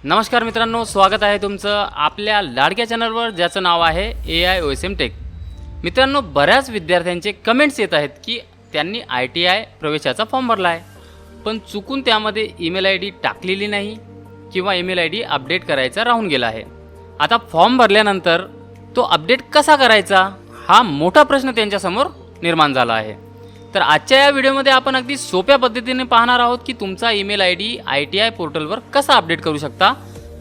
नमस्कार मित्रांनो, स्वागत आहे तुमचं आपल्या लाडक्या चॅनलवर ज्याचं नाव आहे AIOSM टेक। मित्रांनो, बऱ्याच विद्यार्थ्यांचे कमेंट्स येत आहेत की त्यांनी ITI प्रवेशाचा फॉर्म भरला आहे, पण चुकून त्यामध्ये ईमेल ID टाकलेली नाही किंवा ईमेल ID अपडेट करायचा राहून गेला आहे। आता फॉर्म भरल्यानंतर तो अपडेट कसा करायचा हा मोठा प्रश्न त्यांच्यासमोर निर्माण झाला आहे। तर आजच्या या व्हिडिओमध्ये आपण अगदी सोप्या पद्धतीने पाहणार आहोत की तुमचा ईमेल ID ITI पोर्टलवर कसा अपडेट करू शकता।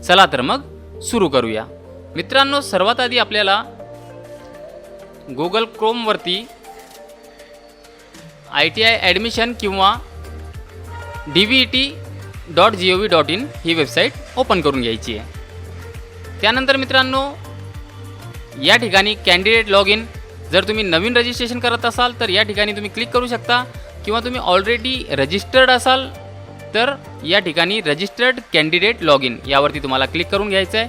चला तर मग सुरू करूया। मित्रांनो, सर्वात आधी आपल्याला Google Chrome वरती ITI ॲडमिशन किंवा dvet.gov.in ही वेबसाईट ओपन करून घ्यायची आहे। त्यानंतर मित्रांनो, या ठिकाणी कॅन्डिडेट लॉग इन, जर तुम्ही नवीन रजिस्ट्रेशन करत असाल तर या ठिकाणी तुम्ही क्लिक करू शकता, किंवा तुम्ही ऑलरेडी रजिस्टर्ड असाल तर या ठिकाणी रजिस्टर्ड कॅन्डिडेट लॉग इन यावरती तुम्हाला क्लिक करून घ्यायचं आहे।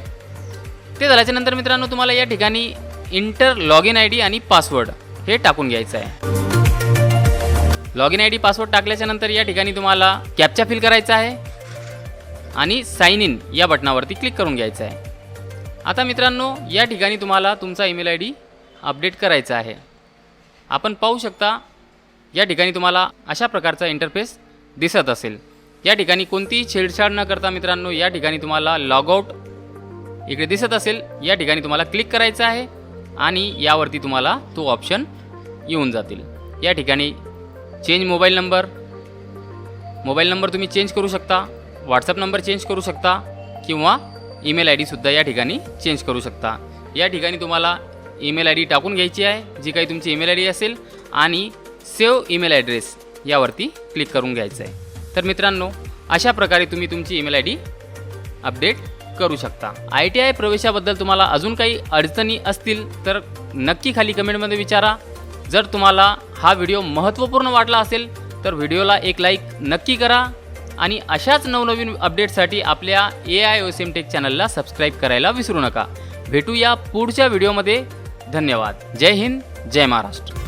ते झाल्याच्यानंतर मित्रांनो, तुम्हाला या ठिकाणी इंटर लॉग इन ID आणि पासवर्ड हे टाकून घ्यायचं आहे। लॉग इन ID पासवर्ड टाकल्याच्यानंतर या ठिकाणी तुम्हाला कॅप्चा फिल करायचा आहे आणि साइन इन या बटनावरती क्लिक करून घ्यायचं आहे। आता मित्रांनो, या ठिकाणी तुम्हाला तुमचा ईमेल ID अपडेट करायचा आहे। आपण पाहू शकता या ठिकाणी तुम्हाला अशा प्रकारचा इंटरफेस दिसत असेल। या ठिकाणी कोणतीही छेडछाड न करता मित्रांनो, या ठिकाणी तुम्हाला लॉग आउट इकडे दिसत असेल, या ठिकाणी तुम्हाला क्लिक करायचं आहे आणि यावरती तुम्हाला तो ऑप्शन येऊन जातील। या ठिकाणी चेंज मोबाईल नंबर तुम्ही चेंज करू शकता, व्हॉट्सअप नंबर चेंज करू शकता किंवा ईमेल ID सुद्धा या ठिकाणी चेंज करू शकता। या ठिकाणी तुम्हाला ईमेल ID टाकून घ्यायची आहे, जी काही तुमची ईमेल ID असेल, आणि सेव्ह ईमेल ॲड्रेस यावरती क्लिक करून घ्यायचं आहे। तर मित्रांनो, अशा प्रकारे तुम्ही तुमची ईमेल ID अपडेट करू शकता। ITI प्रवेशाबद्दल तुम्हाला अजून काही अडचणी असतील तर नक्की खाली कमेंटमध्ये विचारा। जर तुम्हाला हा व्हिडिओ महत्त्वपूर्ण वाटला असेल तर व्हिडिओला एक लाईक नक्की करा आणि अशाच नवनवीन अपडेटसाठी आपल्या AIOSM टेक चॅनलला सबस्क्राईब करायला विसरू नका। भेटूया पुढच्या व्हिडिओमध्ये। धन्यवाद। जय हिंद, जय महाराष्ट्र।